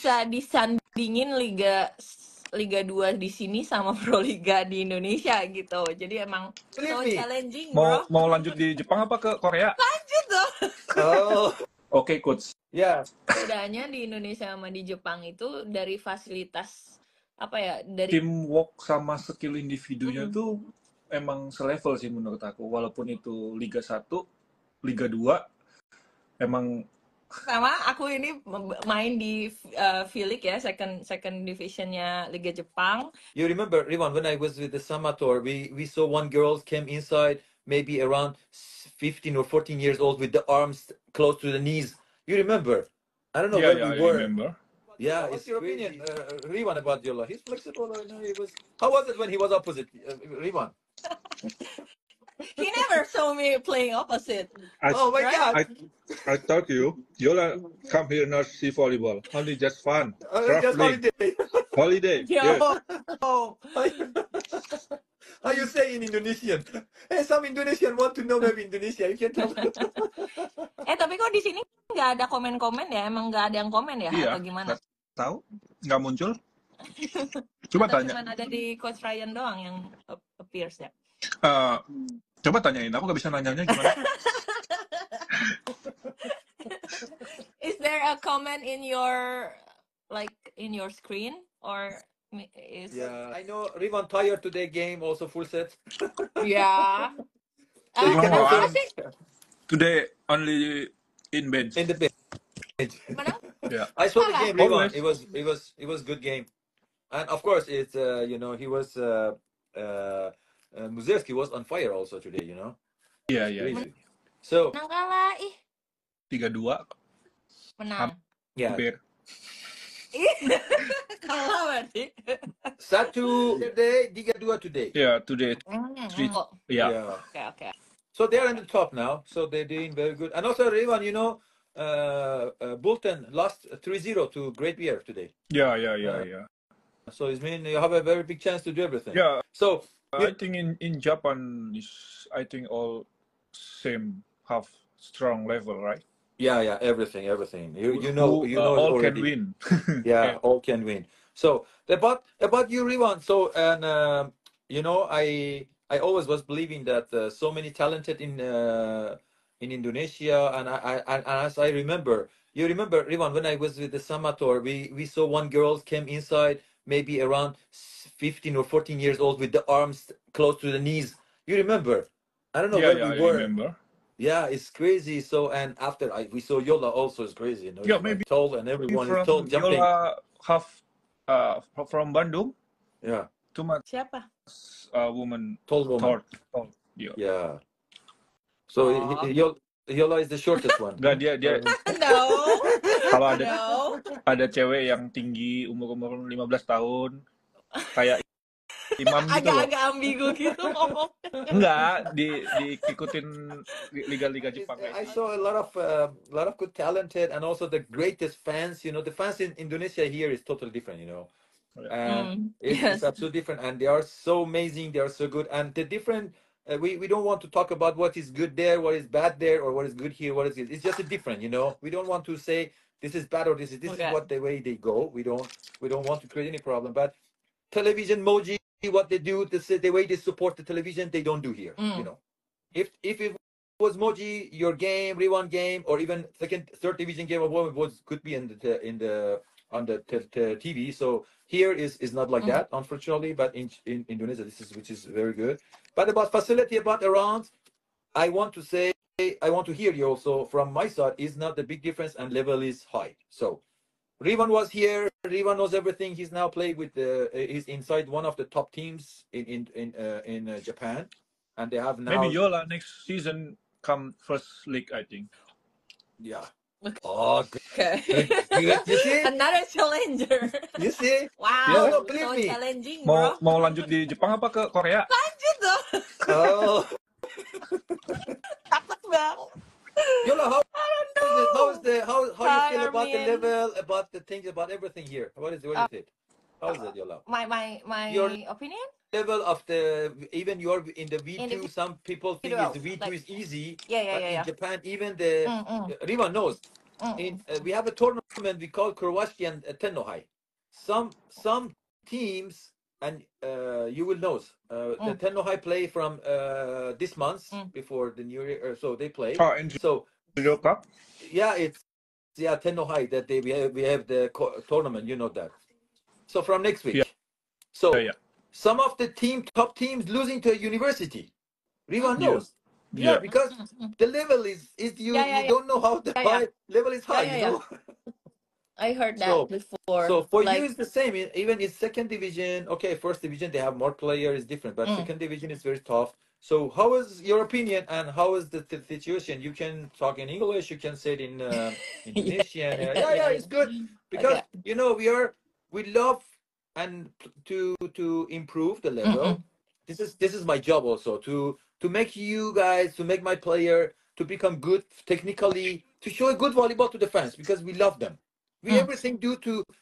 bisa disandingin Liga 2 di sini sama Proliga di Indonesia gitu. Jadi emang Believe so me. challenging, bro. Mau lanjut di Jepang apa ke Korea? Lanjut dong. Oh, Oke, coach. yeah. Bedanya di Indonesia sama di Jepang itu dari fasilitas apa ya? Dari Teamwork sama skill individunya Mm. tuh emang selevel sih menurut aku. Walaupun itu Liga 1, Liga 2, emang sama aku ini main di V-League ya, second divisionnya Liga Jepang. You remember, Rivan, when I was with the Samator, we saw one girl came inside, maybe around 15 or 14 years old, with the arms close to the knees. You remember? I don't know yeah, where yeah, we I were. remember. Yeah, what's your opinion, Rivan, about Yola? He's flexible. Or no, he was. How was it when he was opposite, Rivan? He never saw me playing opposite. Oh my Right? God! I told you, Yola come here not see volleyball, only just fun, Just traveling, holiday. holiday. Yo. Yes. How you say in Indonesian? Hey, some Indonesian want to know maybe Indonesia. You can tell. Tapi kok di sini nggak ada komen-komen ya? Emang nggak ada yang komen ya? Iya. Atau gimana? Nggak tahu, nggak muncul. Coba Atau tanya. cuma ada di Coach Ryan doang yang appears ya? Coba tanyain, aku nggak bisa nanyanya gimana. Is there a comment in your screen or is? Yeah, I know Rivan tired today game also full set. Yeah. So you can No, also Apa sih? Today only in bench. in the bench. Menang? Yeah. I saw the game, Rivan. Always. It was good game, and of course it's he was Muzerski was on fire also today. Iya, It's iya. crazy. So Menang kalah ih. 3-2. Menang. yeah, Hampir. Kalah berarti. Saturday, Liga 2 today. Yeah, today. Oh, Yeah. okay. So they're in the top now. So they're doing very good. And also, Rivan, Bolton lost 3-0 to Great Bear today. Yeah. So it means you have a very big chance to do everything. Yeah. So I think in Japan is all same half strong level, right? yeah, everything. You know all already. can win. Yeah, all can win. So about you, Rivan. So and I always was believing that so many talented in Indonesia, and as I remember, you remember, Rivan, when I was with the Samator, we saw one girl came inside, maybe around 15 or 14 years old, with the arms close to the knees. You remember? I don't know where we were. I remember. Yeah, it's crazy. So and after we saw Yola also is crazy. Yeah, He's maybe tall and everyone is from tall jumping. Yola half from Bandung. Yeah. Too much Siapa? woman. Tall woman. Tall. Yeah. Yeah. So Yola is the shortest one. Enggak, dia No. kalau ada cewek yang tinggi umur 15 tahun kayak imam gitu loh. Agak-agak ambigu gitu ngomong. Enggak, diikutin liga-liga Jepang. I saw a lot of good talented and also the greatest fans. The fans in Indonesia here is totally different. And it's absolutely different. And they are so amazing. They are so good. And the different. We don't want to talk about what is good there, what is bad there, or what is good here, what is good. It's just a different. We don't want to say this is bad or this is what the way they go. We don't want to create any problem. But television Moji, what they do, the way they support the television, they don't do here. If it was Moji, your game, Rivan game, or even second, third division game of women could be on the TV. So here is not like that, unfortunately. But in Indonesia, which is very good. But about facility, about around, I want to hear you also from my side. Is not the big difference, and level is high. So Rivan was here. Rivan knows everything. He's now played with he's inside one of the top teams in Japan, and they have now. Maybe Yola next season come first league, I think. Yeah. Oh, okay. You see? Another challenger. You see? Wow. No, believe so me. challenging, bro. Mau lanjut di Jepang apa ke Korea? Lanjut dong. Oh. Takut banget. Yola, how you feel about the level, about the things, about everything here? What is it? How is it, Yola? My Your opinion? Level of even you're in the V2. Some people think the V2 is easy. Yeah. In Japan, even the Rivan knows. we have a tournament we call Croatian Tennohaj. Some teams, and you will know, the Tennohaj play from this month before the New Year, so they play. Oh, So Indonesia Cup? yeah, it's Tennohaj that we have the tournament, you know that. So from next week. Yeah. So Yeah. some of the top teams losing to a university. Rivan knows. Yeah, Yeah. because the level is you don't know how the level is high, you know. I heard that before. So for like, you it's the same. Even in second division, okay, first division they have more players, different, but second division is very tough. So how is your opinion and how is the situation? You can talk in English, you can say it in Indonesian. Yeah, it's good because Okay. you know we love and to improve the level. This is my job also to make you guys, to make my player to become good technically, to show a good volleyball to the fans because we love them. We everything do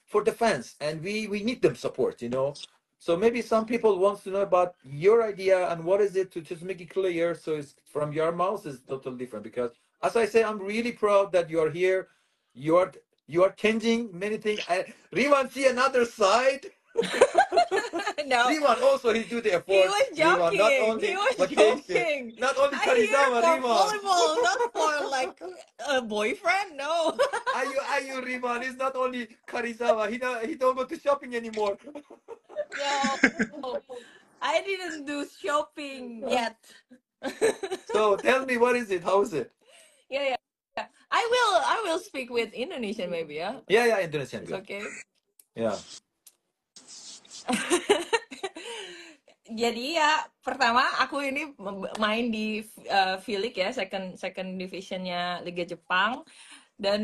for the fans, and we need them support, you know. So maybe some people wants to know about your idea and what is it, to just make it clear. So it's from your mouth is totally different because, as I say, I'm really proud that you are here. You are changing many things. Rivan see another side. No, Rivan also he do the effort. he was Rivan, not joking. only He was vacation, joking. not only I'm here Karizama, for Rivan. volleyball, not for like a boyfriend. No. Are you Rivan? It's not only Karizawa. He don't go to shopping anymore. No, I didn't do shopping yet. So tell me, what is it? How is it? Yeah. I will speak with Indonesian maybe, yeah. Yeah, Indonesian It's good. okay. Yeah. Jadi ya, pertama aku ini main di V-League ya, second divisionnya Liga Jepang, dan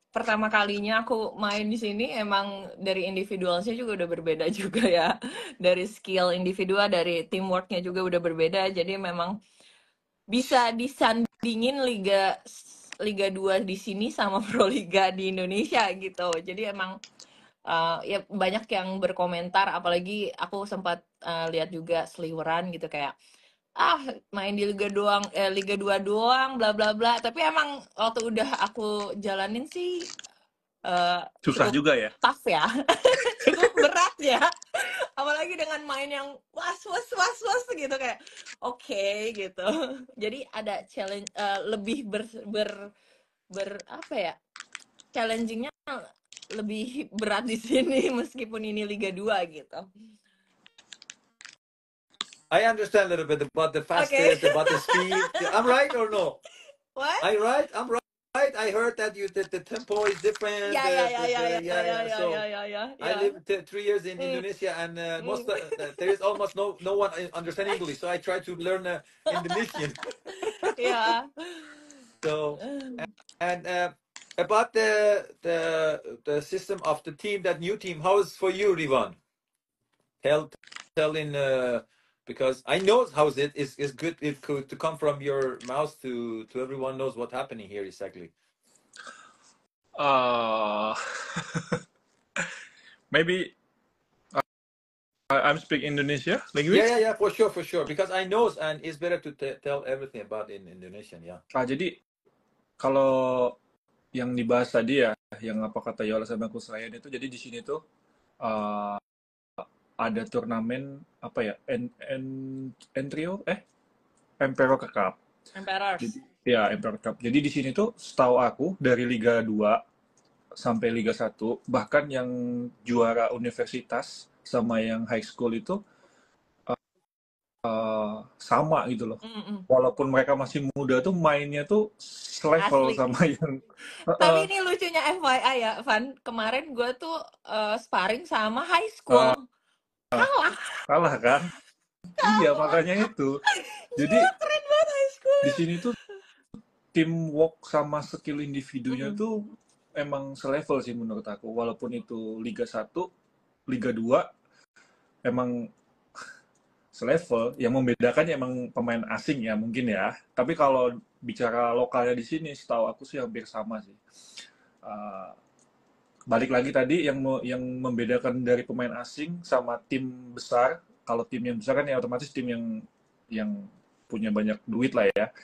pertama kalinya aku main di sini emang dari individualnya juga udah berbeda juga ya, dari skill individual, dari teamworknya juga udah berbeda, jadi memang bisa disandingin Liga 2 di sini sama Proliga di Indonesia gitu. Jadi emang ya banyak yang berkomentar, apalagi aku sempat lihat juga seliweran gitu kayak main di Liga Liga 2 doang bla bla bla, tapi emang waktu udah aku jalanin sih Susah cukup juga ya. tough ya. Cukup berat ya, apalagi dengan main yang was gitu kayak oke, gitu. Jadi ada challenge, lebih apa ya, challengingnya lebih berat di sini meskipun ini Liga 2 gitu. I understand a little bit about the fastest, about the speed. I'm right or no? What? I'm right. I heard that the tempo is different. Yeah. So I lived 3 years in Indonesia, and most there is almost no one understand English. So I try to learn Indonesian. Yeah. So and about the system of the team, that new team, how is for you, Rivan? Tell in because I know how it is good if to come from your mouth to everyone knows what's happening here exactly. Maybe I'm speak Indonesia language. Yeah, for sure. Because I know, and it's better to tell everything about in Indonesian, yeah. Jadi kalau yang dibahas tadi ya, yang apa kata Yola sama Kusrayan itu, jadi di sini tuh ada turnamen apa ya, Emperor Cup. Emperor Cup. Jadi di sini tuh setahu aku dari Liga 2 sampai Liga 1, bahkan yang juara universitas sama yang high school itu sama gitu loh. Walaupun mereka masih muda tuh mainnya tuh selevel sama yang. Tapi ini lucunya FYI ya, Van. Kemarin gue tuh sparring sama high school. Kalah kan? Iya, makanya itu. Jadi keren banget high school. Di sini tuh teamwork sama skill individunya tuh emang selevel sih menurut aku. Walaupun itu Liga 1, Liga 2 emang selevel. Yang membedakan emang pemain asing ya mungkin ya. Tapi kalau bicara lokalnya di sini, setahu aku sih hampir sama sih. Balik lagi tadi yang membedakan dari pemain asing sama tim besar. Kalau tim yang besar kan ya otomatis tim yang punya banyak duit lah ya.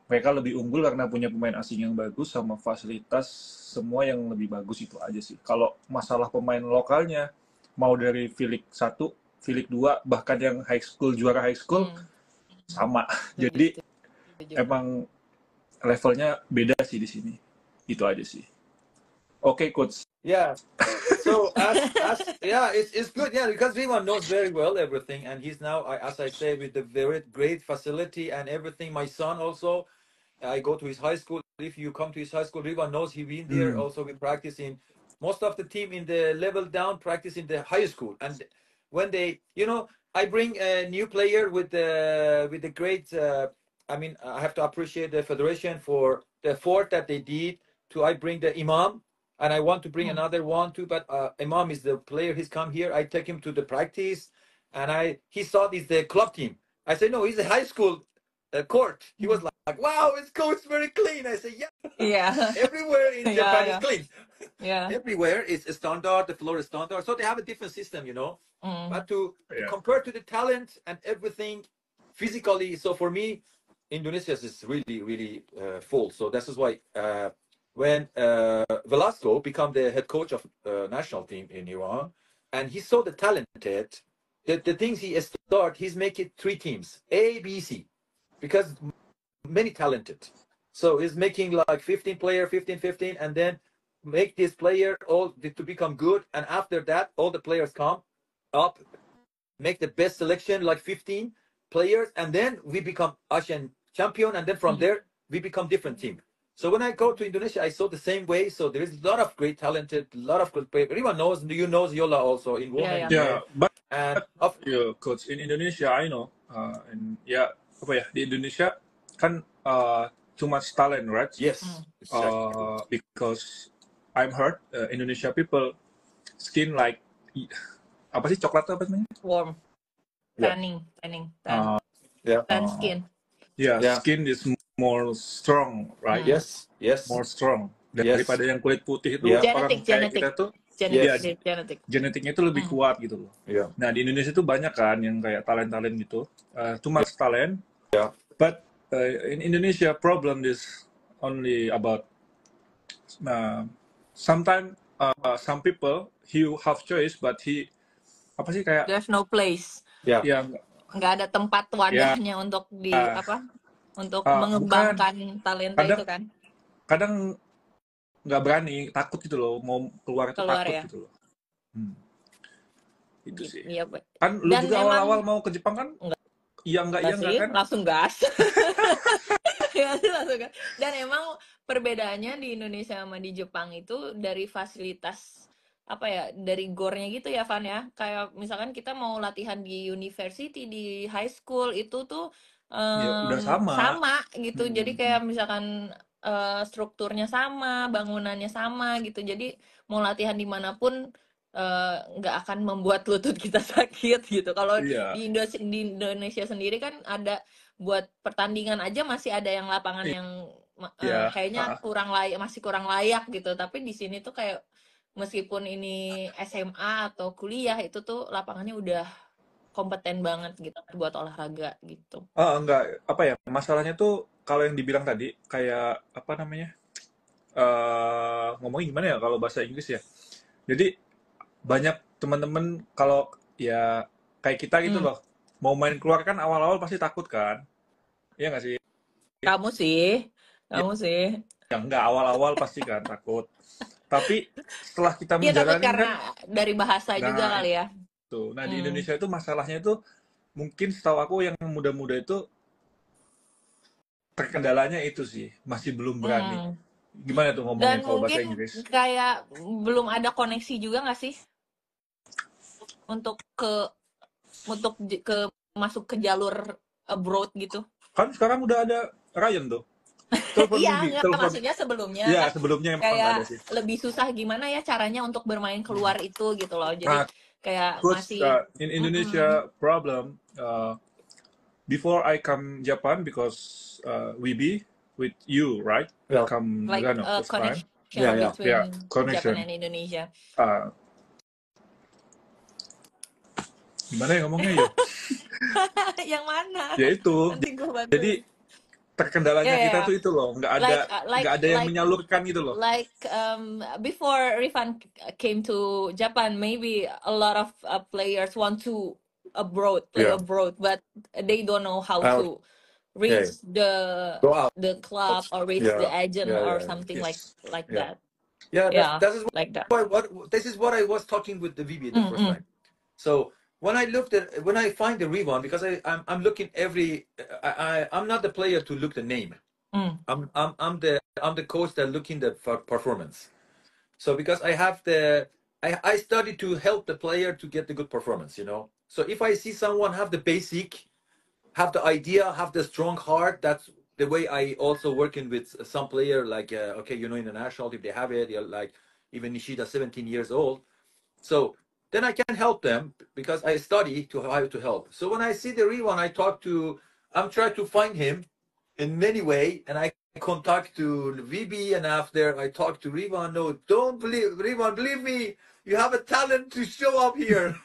mereka lebih unggul karena punya pemain asing yang bagus sama fasilitas semua yang lebih bagus, itu aja sih. Kalau masalah pemain lokalnya, mau dari V-League 1, V-League 2, bahkan yang high school, juara high school, sama. Jadi emang levelnya beda sih di sini. Itu aja sih. Oke, Coach. Yeah. So yeah, it's good. Yeah, because Rivan knows very well everything, and he's now, as I say, with the very great facility and everything. My son also, I go to his high school. If you come to his high school, Rivan knows he been there. Also, we practice in most of the team in the level down practice in the high school. And when they, I bring a new player with the great. I mean, I have to appreciate the federation for the effort that they did. I bring the Imam, and I want to bring another one too. But Imam is the player. He's come here. I take him to the practice, and he thought it's the club team. I said no, he's a high school court. He was like, wow, it's very clean. I say, yeah. Everywhere in Japan is clean. Yeah. Everywhere is a standard. The floor is standard. So they have a different system, But to compare to the talent and everything physically, so for me, Indonesia is really, really full. So this is why when Velasco became the head coach of national team in Iran, and he saw the talented, the things he started, he's making 3 teams, A, B, C, because many talented. So he's making like 15 player, 15, and then make this player all to become good. And after that, all the players come up, make the best selection, like 15 players, and then we become Asian champion. And then from there, we become different team. So when I go to Indonesia, I saw the same way. So there is a lot of great talented, a lot of good players. Everyone knows, Yola also in women. Yeah, but and Coach, in Indonesia, I know, and di Indonesia kan too much talent, right? Yes. Because I'm heard Indonesia people skin like apa sih coklat apa namanya? Warm. Tanning. Tan skin. Skin is more strong, right? Yes. More strong daripada yang kulit putih itu. Orang kayak kita tuh genetiknya itu lebih kuat gitu loh. Nah di Indonesia tuh banyak kan yang kayak talent gitu, too much talent. But in Indonesia problem is only about sometimes some people he have choice but he apa sih kayak there's no place. Nggak ada tempat wadahnya untuk untuk mengembangkan talenta itu kan. Kadang nggak berani, takut gitu loh, mau keluar itu takut gitu loh. Itu sih. Iya, kan lu juga awal-awal mau ke Jepang kan? Enggak kan? Langsung gas. Langsung gas. Dan emang perbedaannya di Indonesia sama di Jepang itu dari fasilitas dari gornya gitu ya, Van ya. Kayak misalkan kita mau latihan di university, di high school itu tuh udah sama gitu. Jadi kayak misalkan strukturnya sama, bangunannya sama gitu. Jadi mau latihan dimanapun nggak akan membuat lutut kita sakit gitu. Kalau di Indonesia sendiri kan ada buat pertandingan aja masih ada yang lapangan yang kayaknya masih kurang layak gitu. Tapi di sini tuh kayak meskipun ini SMA atau kuliah itu tuh lapangannya udah kompeten banget gitu buat olahraga gitu. Enggak, masalahnya tuh kalau yang dibilang tadi kayak ngomongin gimana ya kalau bahasa Inggris ya. Jadi banyak teman-teman kalau ya kayak kita gitu loh, mau main keluar kan awal-awal pasti takut kan. Iya nggak sih? Kamu sih. Ya enggak, awal-awal pasti kan takut. Tapi setelah kita menjalani karena dari bahasa juga kali ya. Tuh. Nah di Indonesia itu masalahnya itu mungkin setahu aku yang muda-muda itu terkendalanya itu sih masih belum berani. Gimana tuh ngomongin kalau bahasa Inggris? Dan kayak belum ada koneksi juga nggak sih untuk masuk ke jalur abroad gitu? Kan sekarang udah ada Ryan tuh. Iya, maksudnya sebelumnya. Iya, sebelumnya kayak ada sih. Lebih susah gimana ya caranya untuk bermain keluar itu gitu loh. Jadi kayak Coach, masih in Indonesia problem before I come Japan because we be with you, right? Welcome Nagano first time. Between connection. Japan and Indonesia. Gimana ya ngomongnya ya? Yang mana? Ya itu. Jadi terkendalanya kita tuh itu loh, nggak ada yang menyalurkan gitu loh. Like before Rifan came to Japan, maybe a lot of players want to play abroad, but they don't know how to reach the club or reach the agent or something like that. Yeah, that is like that. This is what I was talking with the VB the first time. So when I find the rebound, because I'm looking I'm not the player to look the name. I'm the coach that looking the performance. So because I have I study to help the player to get the good performance, you know. So if I see someone have the basic, have the idea, have the strong heart, that's the way I also working with some player like okay, you know, international, if they have it, like even Nishida, 17 years old. So then I can help them because I study to how to help. So when I see the rebound, I'm trying to find him in many way, and I contact to VB, and after I talk to Rebound, no, don't believe Rebound, believe me, you have a talent to show up here.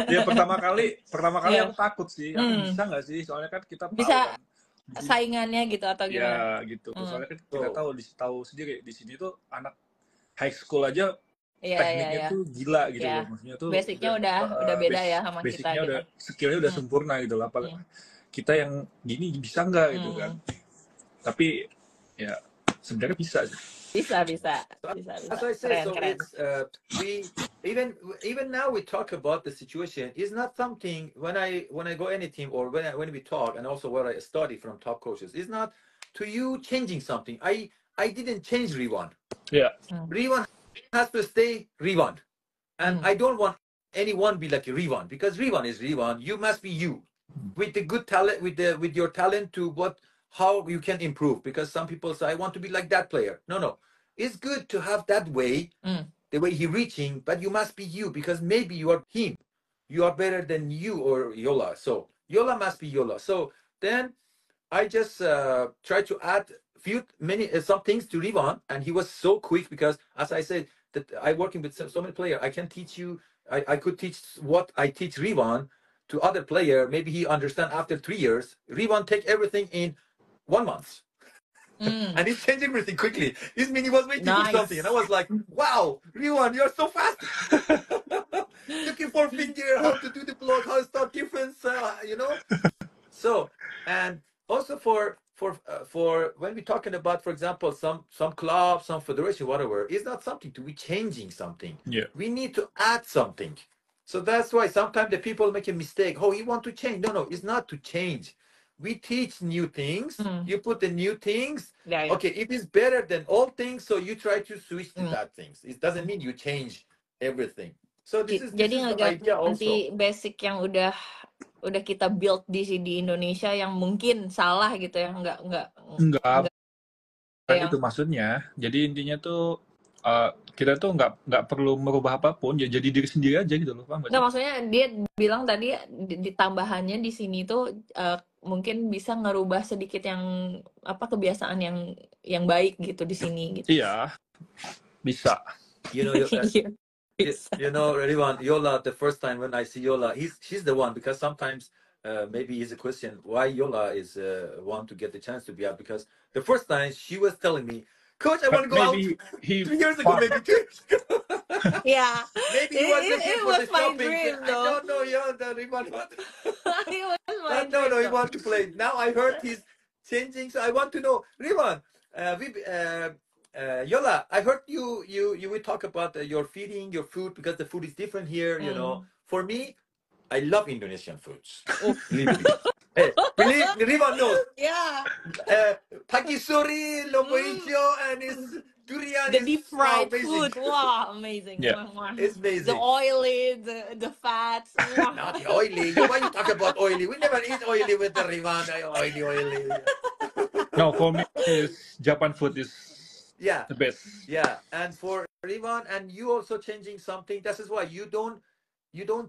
Ya pertama kali aku takut sih, aku bisa nggak sih, soalnya kan kita tahu bisa kan saingannya gitu atau gimana? Ya gitu, soalnya kan kita tahu sendiri di sini tuh anak high school aja tekniknya tuh gila gitu loh, maksudnya tuh basicnya udah beda ya sama kita basicnya gitu. udah skillnya udah sempurna gitu lah, kita yang gini bisa nggak gitu kan? Tapi ya sebenarnya bisa sih. Bisa. As I say, so it's we even now we talk about the situation. It's not something when I go any team or when we talk, and also what I study from top coaches. It's not to you changing something. I didn't change Riwan. Yeah. Riwan has to stay Riwan, and I don't want anyone be like Riwan, because Riwan is Riwan. You must be you with the good talent, with your talent to how you can improve, because some people say I want to be like that player. No, it's good to have that way, the way he reaching, but you must be you, because maybe you are him, you are better than you or Yola, so Yola must be Yola. So then I just try to add some things to Rivan, and he was so quick, because as I said that I working with so many players, I can teach you, I could teach what I teach Rivan to other player. Maybe he understand after 3 years. Rivan take everything in 1 month. And he's changing everything quickly. This means he was waiting for something, and I was like, wow, Riwan, you're so fast. Looking for finger, how to do the block, how to start difference, you know. So, and also for when we're talking about, for example, some club, some federation, whatever, it's not something to be changing something. Yeah. We need to add something. So that's why sometimes the people make a mistake. Oh, you want to change? No, it's not to change. We teach new things. You put the new things. Yeah. Okay, if it's better than old things, so you try to switch to that things. It doesn't mean you change everything. So this is the idea also. Nanti basic yang udah kita build di Indonesia yang mungkin salah gitu ya, enggak itu maksudnya. Jadi intinya tuh kita tuh nggak perlu merubah apapun, ya jadi diri sendiri aja gitu loh, paham nggak? Nggak, maksudnya dia bilang tadi di tambahannya di sini tuh mungkin bisa ngerubah sedikit yang kebiasaan yang baik gitu di sini gitu. Iya, bisa. You know, Riwan, Yola, the first time when I see Yola, she's the one, because sometimes maybe it's a question why Yola is one to get the chance to be out, because the first time she was telling me, Coach, I want to go out. 3 years ago, maybe 2 years ago. Yeah. Maybe it was my dream, though. I don't know, Riwan. It was my dream. No, he wants to play. Now I heard he's changing, so I want to know, Riwan, Yola, I heard you will talk about your feeding, your food, because the food is different here, you know. For me, I love Indonesian foods. Believe me. Hey, Rivan knows. Yeah. Pagi sore, lopo hijau, and it's durian. The deep fried food. Wow, amazing. Yeah. It's amazing. The oily, the fats. Wow. Not the oily. Why you talk about oily? We never eat oily with the Rivan. Oily. No, for me, Japan food is the best. Yeah, and for Rivan, and you also changing something. That is why you don't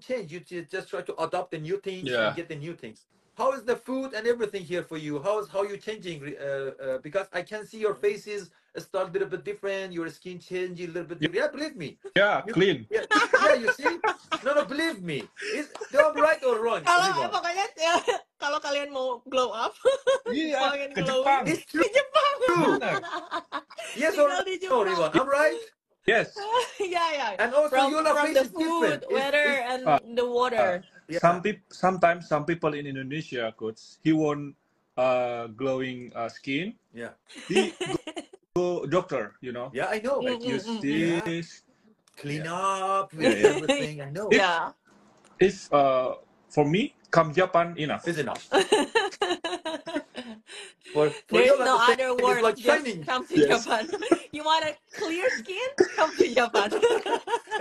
change. You just try to adopt the new things and get the new things. How is the food and everything here for you? How you changing? Because I can see your faces start a little bit different. Your skin changing a little bit. Yeah, believe me. Yeah, clean. Yeah, you see? No, believe me. Is I'm right or wrong? Kalau kalau kalian mau glow up, Iya, pengen ke glowing Jepang. It's ke Jepang. Benar. Yes or Tinggal di no, Jepang. Rivan? I'm right. Yes. Yeah. And also, your From face the is food, different. weather, and the water. Some sometimes some people in Indonesia, coach, he want glowing skin. Yeah. He go doctor, you know, Yeah, I know. like use this, Clean up with Yeah. everything. I know. Yeah. If for me, come Japan enough. Is enough. For There's Yola, no the same other is word. like Just shining. come to Yes. Japan. You want a clear skin? Come to Japan.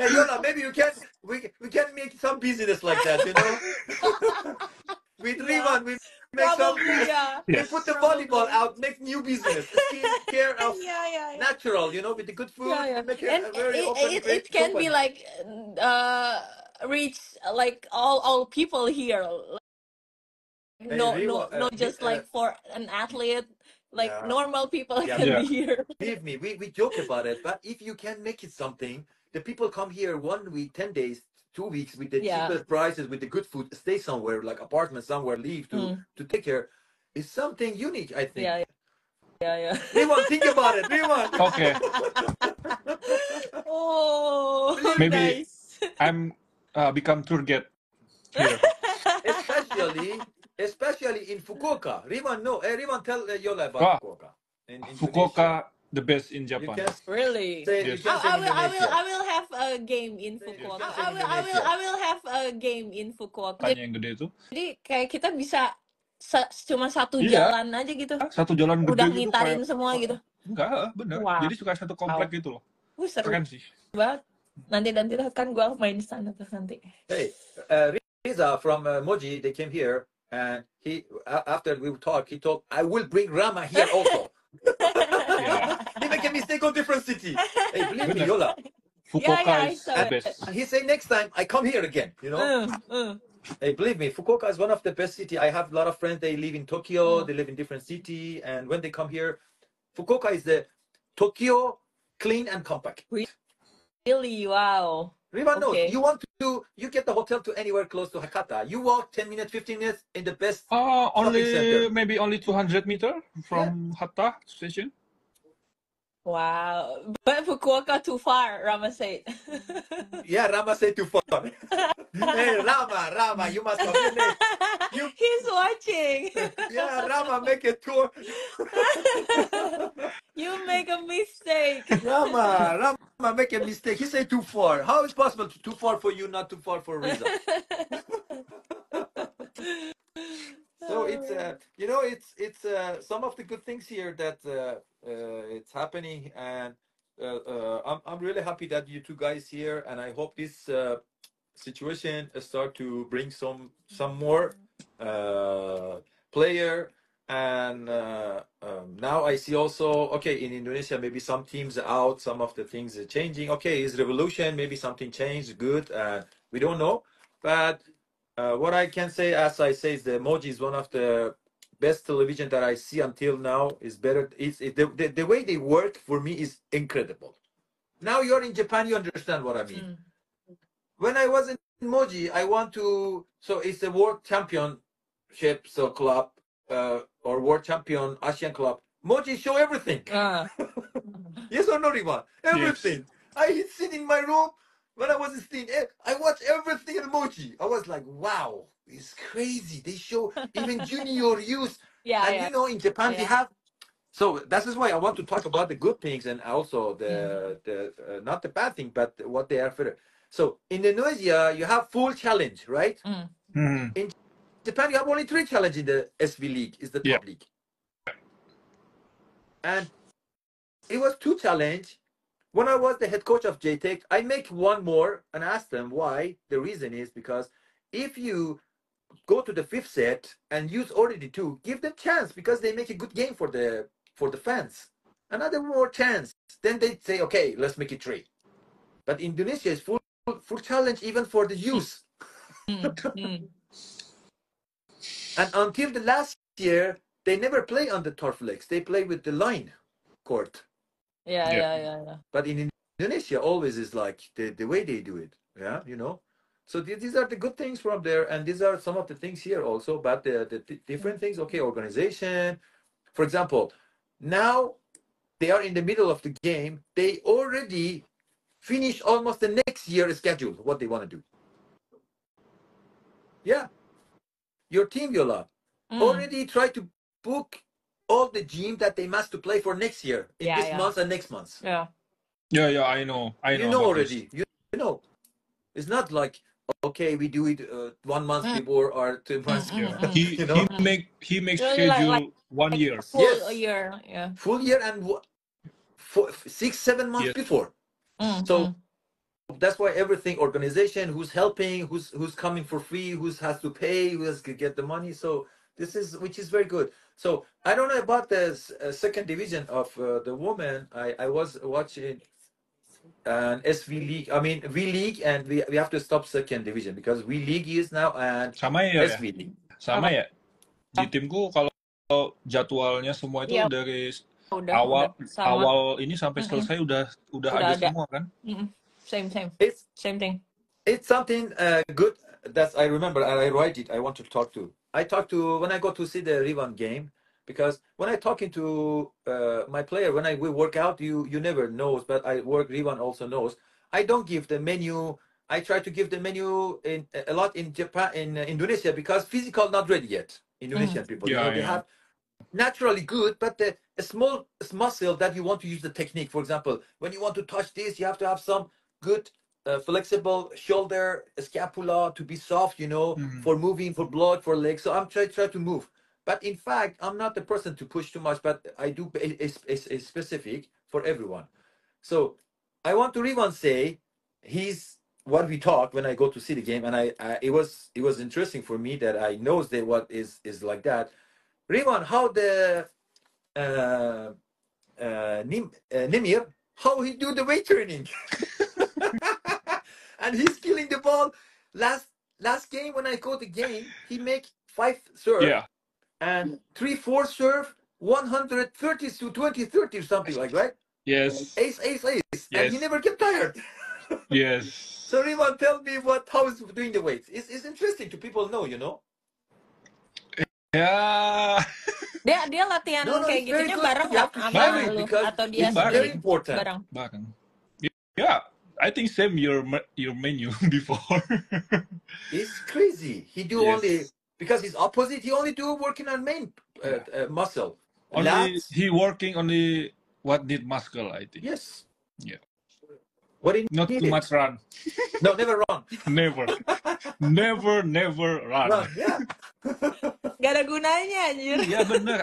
Hey, Yola, maybe we can make some business like that, you know? With Yeah. Rivan, we make some. Probably, yeah. We Yes. put the Probably. volleyball out, make new business, skin care of Yeah. natural, you know, with the good food. Yeah. We make And a very open, great it can be company. like reach like all people here. Hey, No, Rivan, just like for an athlete. Like yeah, normal people yeah. can Yeah. be here. Believe me, we joke about it, but if you can make it something, the people come here 1 week, 10 days, 2 weeks with the Yeah. cheapest prices, with the good food, stay somewhere, like apartment somewhere, leave to take care. It's something unique, I think. Yeah. Rivan, think about it, Rivan. Okay. Oh, Maybe nice. I'm become tour guide here. Especially in Fukuoka. Rivan, no. Rivan, tell Yola about Wow. Fukuoka in Indonesia. Fukuoka, the best in You Japan. can Really? say, you Yes. can say Indonesia. I will have a game in Fukuoka. Yes. Indonesia. I will have a game in Fukuoka. Tanya yang gede tuh. Jadi kayak kita bisa cuma satu Iya. jalan aja gitu. Satu jalan gede Udah gitu ngitarin kayak semua gitu. enggak, bener. Wow. Jadi suka satu komplek gitu loh. Seru Keren sih. banget. Nanti kan gue main di sana tuh nanti. Hey, Riza from Moji, they came here, and he after we talked, he told, I will bring Rama here also. Yeah. He make a mistake on different city. Hey, believe me, Bener. Yola. Fukuoka Yeah, is I saw the it. best. He say next time I come here again, you know. Hey, believe me, Fukuoka is one of the best city. I have a lot of friends. They live in Tokyo. They live in different city, and when they come here, Fukuoka is the Tokyo clean and compact. Really? Wow. Rivan knows. Okay. You get the hotel to anywhere close to Hakata. You walk 10 minutes, 15 minutes in the best Only center. maybe only 200 meter from Hatta station. Wow. But Fukuoka too far, Rama said. Yeah, Rama said too far. Hey, Rama, you must come here. He's watching. Yeah, Rama, make a tour. You make a mistake. Rama, make a mistake. He said too far. How is possible too far for you, not too far for Riza? So it's it's some of the good things here that it's happening, and I'm really happy that you two guys here, and I hope this situation start to bring some more player. And now I see also, okay, in Indonesia maybe some teams are out, some of the things are changing. Okay, it's revolution, maybe something changed, good. We don't know, but what I can say, as I say, is the Emoji is one of the best television that I see until now. Is better. The way they work for me is incredible. Now you're in Japan, you understand what I mean. When I was in Moji, I want to. So it's a world championship, so club or world champion Asian club. Moji show everything. Yes or no, Rivan? Everything. Yes. I sit in my room. When I was in Steam, I watched everything in Moji. I was like, wow, it's crazy. They show even junior youth. And you know, in Japan, we have. So that is why I want to talk about the good things and also the not the bad thing, but what they are for. So in Indonesia, you have full challenge, right? In Japan, you have only 3 challenge in the SV League, is the top league. And it was 2 challenge. When I was the head coach of JTech, I make one more and ask them why. The reason is because if you go to the 5th set and use already 2, give them chance because they make a good game for the fans. Another more chance. Then they say, okay, let's make it 3. But Indonesia is full challenge even for the youth. And until the last year, they never play on the turf legs. They play with the line court. Yeah. But in Indonesia, always is like the way they do it. Yeah, you know. So these are the good things from there, and these are some of the things here also. But the different things, okay, organization. For example, now they are in the middle of the game. They already finish almost the next year schedule, what they want to do. Yeah. Your team, Yola, already try to book all the gym that they must to play for next year in this month and next month. Yeah. Yeah, I know. You know about already. this. You know. It's not like, okay, we do it 1 month before or 2 months. Yeah. You know? He makes Really schedule like 1 year. full Yes. year. Yeah. Full year and 6-7 months Yes. before. So that's why everything, organization, who's helping, who's coming for free, who has to pay, who has to get the money. So this is, which is very good. So I don't know about the second division of the women. I was watching an SV League. I mean V League, and we have to stop second division because V League is now and Sama ya? SV League. Sama ya? Di timku kalau jadwalnya semua itu dari awal ini sampai selesai udah ada semua kan? Same. Same thing. It's something good that I remember, and I write it. I want to talk to. I talk to when I go to see the Rivan game, because when I talking to my player, when we work out, you never knows, but I work. Rivan also knows. I don't give the menu. I try to give the menu in a lot in Japan, in Indonesia, because physical not ready yet. Indonesian people, Yeah, they have naturally good, but a small muscle that you want to use the technique. For example, when you want to touch this, you have to have some good flexible shoulder, scapula to be soft, for moving, for blood, for legs. So I'm try to move. But in fact, I'm not the person to push too much, but I do a specific for everyone. So I want to even say he's what we talk when I go to see the game, and it was interesting for me that I knows that what is like that. Rivan, how the Nimir, how he do the weight training, and he's killing the ball. Last game when I go the game, he make 5 serve and 3-4 serve, 130 to 20-30 something like that. Yes. Ace, and he never get tired. Yes. So Rivan, tell me how is doing the weights. It's interesting to people know, Ya. Dia latihan kayak gitunya bareng nggak sama lu atau dia very important. Bareng. Yeah, I think same your menu before. It's crazy. He do only because he's opposite. He only do working on main muscle. Only Lats. he working only what need muscle, I think. Yes. Yeah. Not too much run. No, never run. never run. Yeah. Gak ada gunanya anjir. Iya bener.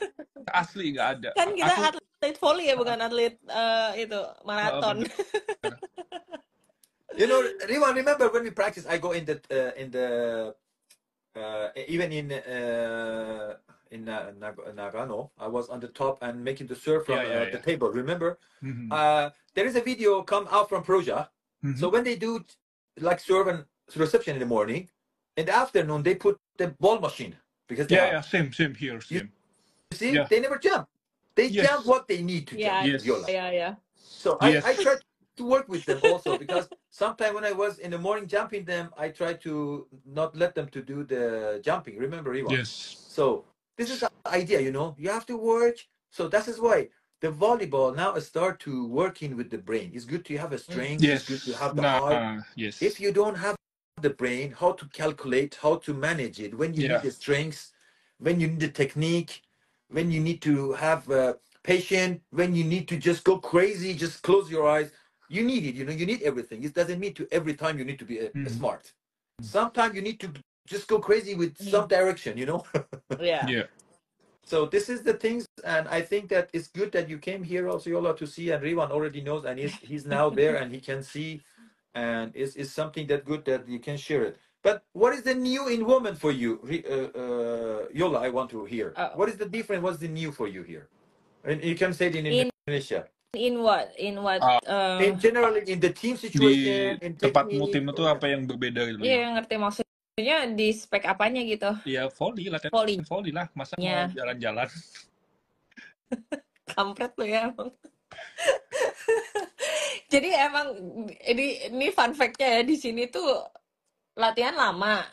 Asli gak ada. Kan kita atlet volley ya, bukan atlet itu maraton. Rivan, remember when we practice, I go in the even in Nagano, I was on the top and making the serve from the table. Remember? There is a video come out from Proja. So when they do like serve and reception in the morning, in the afternoon they put the ball machine because same here. Same. You see, they never jump. They jump what they need to jump. Yeah. So I try to work with them also, because sometimes when I was in the morning jumping them, I try to not let them to do the jumping. Remember, Ivan? Yes. So this is the idea, you have to work. So that is why the volleyball now start to working with the brain. It's good to have a strength. Yes. It's good to have the heart. Yes. If you don't have the brain, how to calculate, how to manage it, when you need the strength, when you need the technique, when you need to have patience, when you need to just go crazy, just close your eyes. You need it, you need everything. It doesn't mean to every time you need to be smart. Sometimes you need to just go crazy with some direction, Yeah. So this is the things, and I think that it's good that you came here also, Yola, to see, and Rivan already knows, and he's now there and he can see, and it's something that good that you can share it. But what is the new in woman for you, Yola? I want to hear. What is the difference? What's the new for you here? And you can say it in Indonesia. In what? In general, in the team situation, di tempatmu tim itu apa yang berbeda gitu? Iya, ngerti maksudnya di spek apanya gitu? Ya volley, latihan volley lah, masa mau jalan-jalan. Kampret lo ya emang. Jadi emang ini fun fact-nya ya, di sini tuh latihan lama.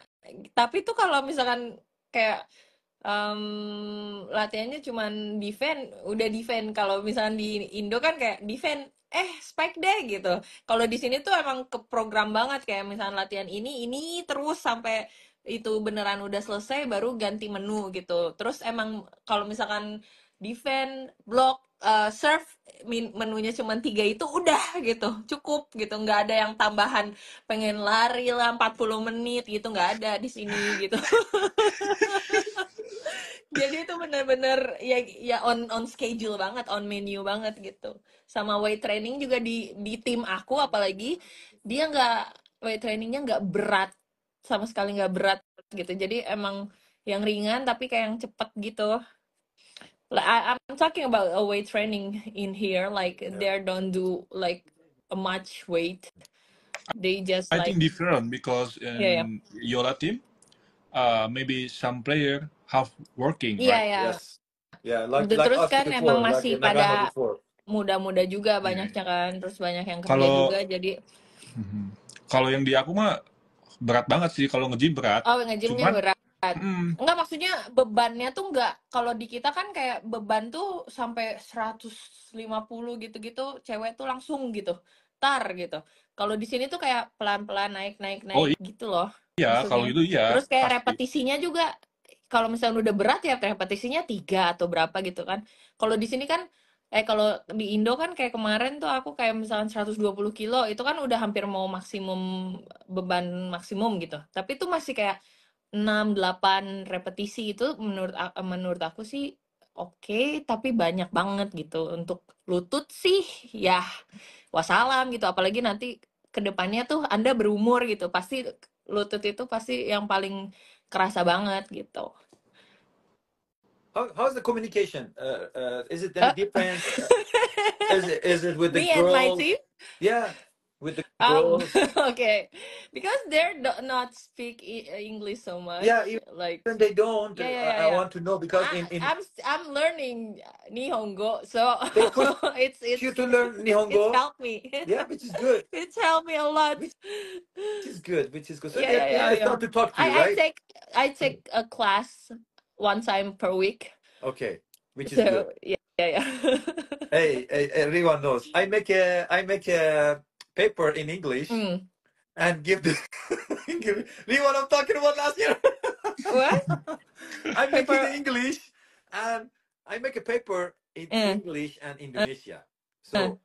Tapi tuh kalau misalkan kayak latihannya cuman defend, udah defend. Kalau misalkan di Indo kan kayak defend, spike deh gitu. Kalau di sini tuh emang ke program banget, kayak misalkan latihan ini terus sampai itu beneran udah selesai baru ganti menu gitu. Terus emang kalau misalkan defend, block, serve, menunya cuma 3 itu udah gitu, cukup gitu. Nggak ada yang tambahan pengen lari lah 40 menit gitu, nggak ada di sini gitu. Jadi itu bener-bener ya on schedule banget, on menu banget gitu. Sama weight training juga di tim aku, apalagi dia nggak, weight trainingnya nggak berat, sama sekali nggak berat gitu. Jadi emang yang ringan tapi kayak yang cepet gitu. I'm talking about a weight training in here, like they don't do like a much weight. They just I like, think different because yeah. in Yola team, maybe some player have working, Iya right? ya. Yes. Yeah, like Terus us kan emang before, like masih Nagano pada before. muda-muda juga Iya. banyaknya kan, terus banyak yang kerja Kalau juga, jadi kalau yang di aku mah berat banget sih, kalau nge-gym berat. nge-gymnya Cuman berat. mm, Enggak, maksudnya bebannya tuh enggak, kalau di kita kan kayak beban tuh sampai 150 gitu-gitu, cewek tuh langsung gitu, tar gitu. Kalau di sini tuh kayak pelan-pelan oh naik gitu loh iya, kalau maksudnya. itu iya Terus kayak pasti. repetisinya juga, kalau misalnya udah berat ya repetisinya 3 atau berapa gitu kan. Kalau di sini kan, kalau di Indo kan kayak kemarin tuh aku kayak misalkan 120 kilo, itu kan udah hampir mau maksimum, beban maksimum gitu. Tapi itu masih kayak 6-8 repetisi, itu menurut aku sih oke, tapi banyak banget gitu. Untuk lutut sih ya wassalam gitu, apalagi nanti kedepannya tuh Anda berumur gitu, pasti lutut itu pasti yang paling kerasa banget gitu. How's the communication? Is it any difference? Is it with the Me and my girls? team, Yeah, with the girls. okay, because they're not speak English so much, Yeah, like, even they don't. I yeah. want to know because I'm learning Nihongo, so they push it's you to learn it's Nihongo. helped me. Yeah, which is good. It's helped me a lot. Which is good. Which is good. So Yeah. they start to talk to you, I right? take a class 1 time per week. Okay, which is good. So yeah. Hey, everyone knows. I make a paper in English and give the Riwan I'm talking about last year. What? I make it Paper. in English and I make a paper in English and Indonesia. So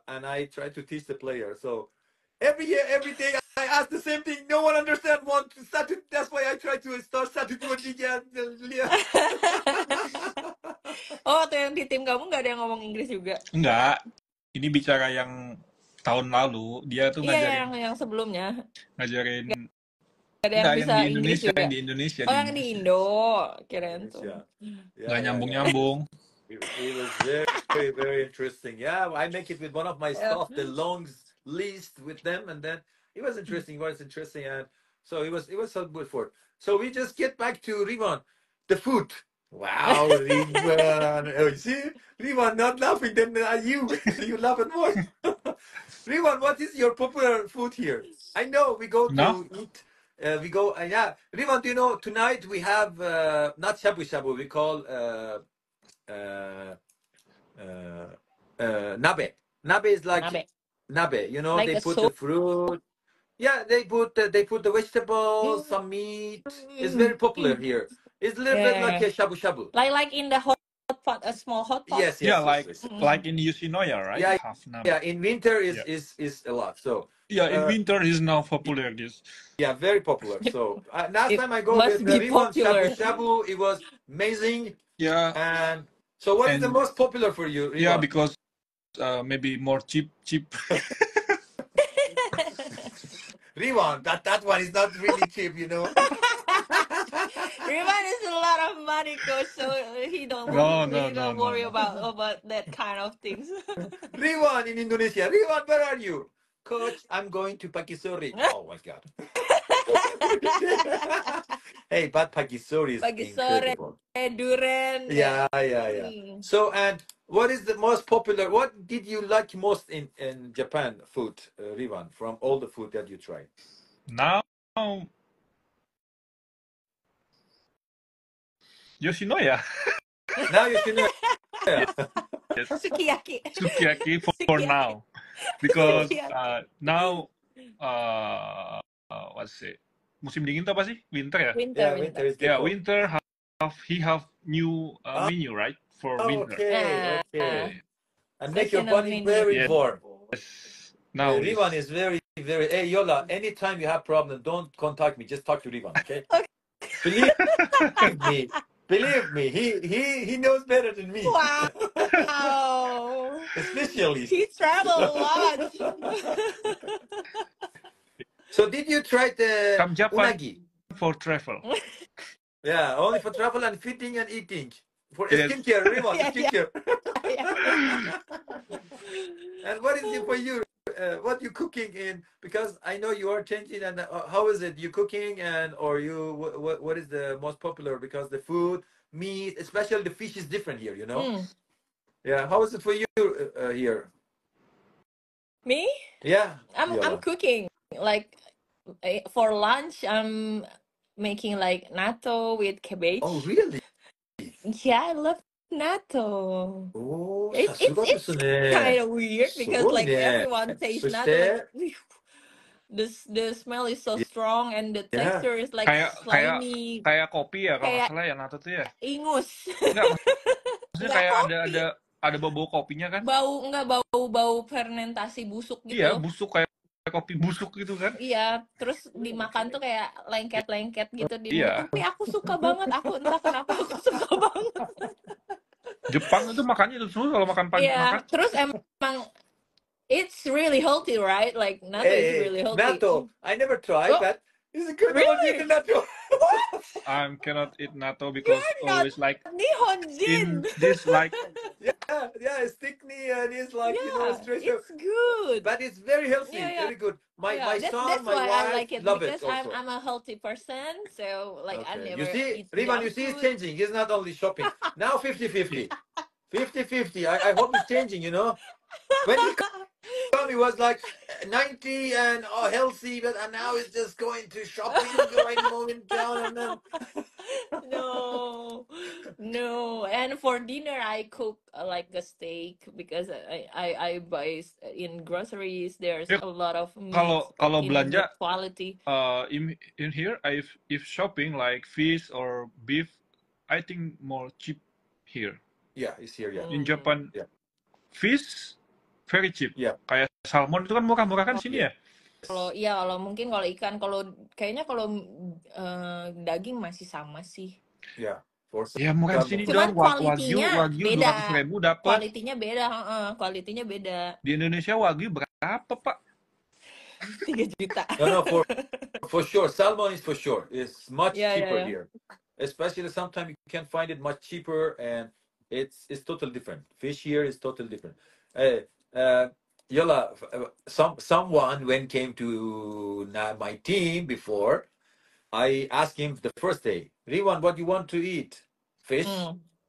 and I try to teach the player. So every year, every day I ask the same thing. No one understand one. That's why I try to start satu dua tiga. Oh, tuh yang di tim kamu nggak ada yang ngomong Inggris juga? Enggak. Ini bicara yang tahun lalu, dia tuh Iya, ngajarin yang sebelumnya. ngajarin Gak ada yang enggak, bisa yang di Inggris Indonesia, juga. yang di Indonesia, Oh, di yang di Indonesia. Indo, kirain tuh. Nggak nyambung-nyambung. It was very, very interesting. Yeah, I make it with one of my staff, the long list with them, and then it was interesting. And so it was so good for. So we just get back to Rivan, the food. Wow, Rivan. Oh, you see, Rivan not laughing. Then you laughing more. Rivan, what is your popular food here? I know we go to eat. We go. Yeah, Rivan, do you know tonight we have not shabu shabu. We call. Nabe. Nabe is like nabe. You know, Like they a put soup. the fruit. Yeah, they put the vegetables, some meat. It's very popular here. It's a little bit like a shabu shabu. Like in the hot pot, a small hot pot. Yes. Yeah, like in Yoshinoya, right? Yeah, Half nabe. yeah. In winter is a lot. So yeah, in winter is now popular. This. Yeah, very popular. So last time I go must with be everyone popular. shabu shabu, it was amazing. Yeah. And so, what is the most popular for you? Rivan? Yeah, because maybe more cheap. Rivan, that one is not really cheap, you know. Rivan is a lot of money, coach, so he don't worry about that kind of things. Rivan in Indonesia. Rivan, where are you? Coach, I'm going to Pakisori. Oh my God. Hey, but Pakisori is incredible. Durian. Yeah. So, and what is the most popular? What did you like most in Japan food, Rivan, from all the food that you tried? Now Yoshinoya. Now Yoshinoya. Yes. Sukiyaki. Sukiyaki for Sukiyaki. now, because Sukiyaki. now what's it? Musim dingin itu apa sih? Winter ya? Winter. Winter is Yeah, difficult. winter have new menu, right, for winter. Okay. And make your Seasonal body menu. very Yes. warm. Now Rivan is very, very. Hey, Yola, anytime you have problem, don't contact me. Just talk to Rivan, okay? Okay. Believe me, he knows better than me. Wow. Especially. He traveled a lot. So did you try the come Japan unagi? for travel. Yeah, only for travel and fitting and eating. For Yes. skincare, Rivan, Yeah, skincare. Yeah. And what is it for you? What you cooking in? Because I know you are changing. And how is it? You cooking or you? What is the most popular? Because the food, meat, especially the fish, is different here. You know. Yeah. How is it for you here? Me? Yeah. I'm cooking. Like for lunch, I'm making like natto with cabbage. Oh, really? Yeah, I love natto. Oh, It's さすがですね。 kind of weird because like すごいね。 everyone tastes そし natto. て、 Like, the smell is so strong and the Yeah. texture is like Kayak slimy. kopi ya, kalau nggak Kayak salah ya natto tuh ya. Ingus. Enggak, maksudnya Nggak kayak kopi. ada bau kopinya kan? Bau fermentasi busuk gitu. Iya, busuk kayak kopi busuk gitu kan? Iya, terus dimakan tuh kayak lengket-lengket gitu di mulut. Iya. Tapi aku suka banget. Aku entah kenapa aku suka banget. Jepang itu makannya itu semua kalau makan pagi Iya, makan. terus emang it's really healthy, right? Like natto is really healthy. natto. I never tried, Oh, but it's a good really? Norwegian natto. I cannot eat natto because You're not always like Nihonjin. in this like Yeah, it's thickly and it's like straight. It's good. But it's very healthy, Yeah. very good. My That's son, my why wife I like it love because it also. I'm a healthy person, so like I Okay. never You see, eat Rivan, junk you see, it's food. changing. It's not only shopping. Now 50-50. 50-50. I hope it's changing, you know. When he come, he was like 90 and healthy, but and now it's just going to shopping, going down and then. No. And for dinner, I cook like a steak because I buy in groceries. There's Ya, a lot of meat kalau in belanja good quality. in here if shopping like fish or beef, I think more cheap here. Yeah, it's here. Yeah. In Japan, Yeah. fish very cheap. Yeah. Kayak salmon itu kan murah-murah kan sini ya. Kalau ikan, kayaknya kalau daging masih sama sih. Yeah. For Ya murah di some- sini Cuman dong. kualitinya Wagyu beda. 200.000 dapat. Kualitinya beda. Di Indonesia Wagyu berapa, Pak? 3 juta. No, for sure. Salmon is for sure. It's much Yeah, cheaper yeah. here. Especially sometimes you can find it much cheaper and it's totally different. Fish here is totally different. Yola, someone when came to my team before, I asked him the first day, Riwan, what do you want to eat? Fish.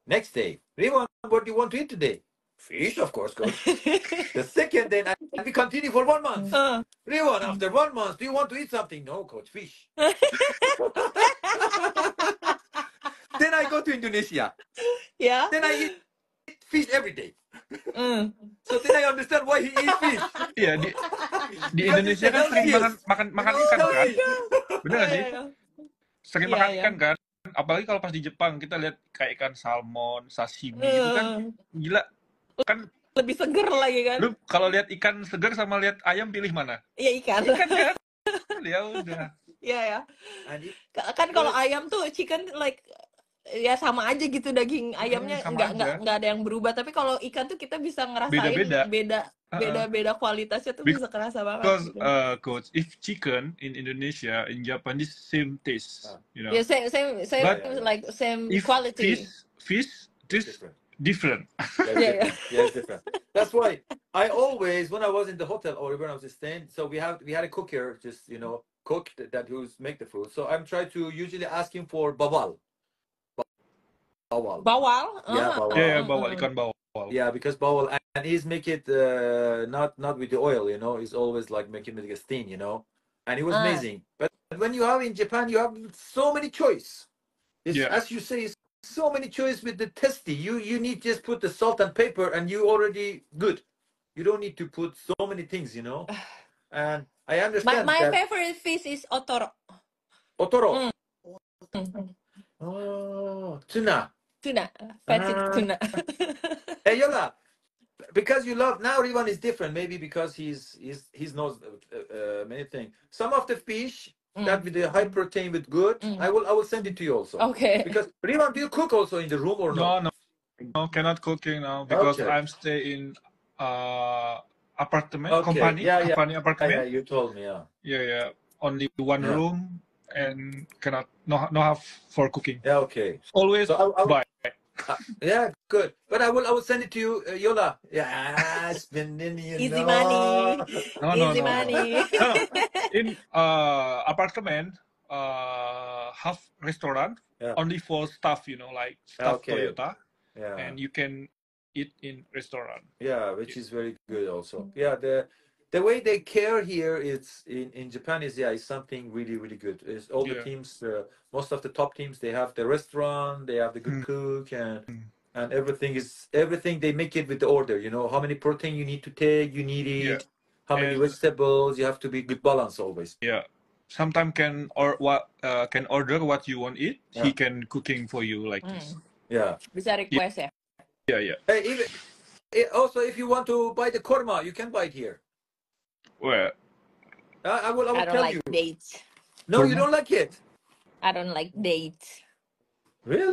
Next day, Riwan, what do you want to eat today? Fish, of course, coach. The second day, and we continue for 1 month. Riwan, after 1 month, do you want to eat something? No, coach, fish. Then I go to Indonesia. Yeah. Then I eat fish every day. So then I understand why he eats fish. Iya, di Because Indonesia it's kan sering healthiest. makan You know, ikan kan? healthy. Bener nggak sih? Sering Iya, makan iya. ikan kan? Apalagi kalau pas di Jepang kita lihat kayak ikan salmon, sashimi gitu kan, gila. Kan Lebih seger lagi kan? lu kalau lihat ikan segar sama lihat ayam pilih mana? Iya, ikan. Ikan kan? Ya udah. Iya ya. And it- Kan kalau ayam tuh chicken like ya sama aja gitu, daging ayamnya sama aja. nggak ada yang berubah, tapi kalau ikan tuh kita bisa ngerasain beda kualitasnya tuh bisa kerasa banget Because gitu. coach, if chicken in Indonesia, in Japan, this same taste, you know. Yeah, same But like same If quality. fish, this different. Yeah. Yeah, it's different. That's why I always, when I was in the hotel or when I was staying, so we had a cooker, just cook that who's make the food. So I'm trying to usually ask him for bawal. Bawal? Yeah, bawal. Yeah, bawal, ikan bawal. Yeah, because bawal, and he's make it not with the oil, he's always like making it like a steam, and it was amazing. But when you are in Japan, you have so many choice. It's, Yeah. as you say, so many choice with the testy. You need just put the salt and pepper, and you already good. You don't need to put so many things, you know. And I understand My that. favorite fish is otoro. Otoro. Mm. Oh, tuna. Tuna, fatty tuna. Hey, Yola, because you love now, Rivan is different. Maybe because he's knows many things. Some of the fish that with the high protein with good, I will send it to you also. Okay. Because Rivan, do you cook also in the room or no? No, cannot cooking now because Okay. I'm stay in apartment, Okay. company, Yeah. company apartment. Yeah, you told me. Yeah. Yeah. Only one Yeah. room and cannot no have for cooking. Yeah. Okay. Always So buy. yeah, good. But I will send it to you, Yola. Yeah, spending, you Easy know. money. No. Easy money. No. In apartment, have restaurant only for staff, like staff Okay. Toyota, Yeah. and you can eat in restaurant. Yeah, which is very good also. Yeah, the way they care here is in Japan is something really really good. Is all the teams, most of the top teams, they have the restaurant, they have the good cook, and everything they make it with the order. You know how many protein you need to take, you need it, how many vegetables, you have to be good balance always. Yeah. Sometimes can order what you want eat. He can cooking for you like this. Yeah. Bisa request ya. Yeah. Hey, even also if you want to buy the korma, you can buy it here. Well, I will I don't tell like you. dates. No, you don't like it. I don't like dates. Really?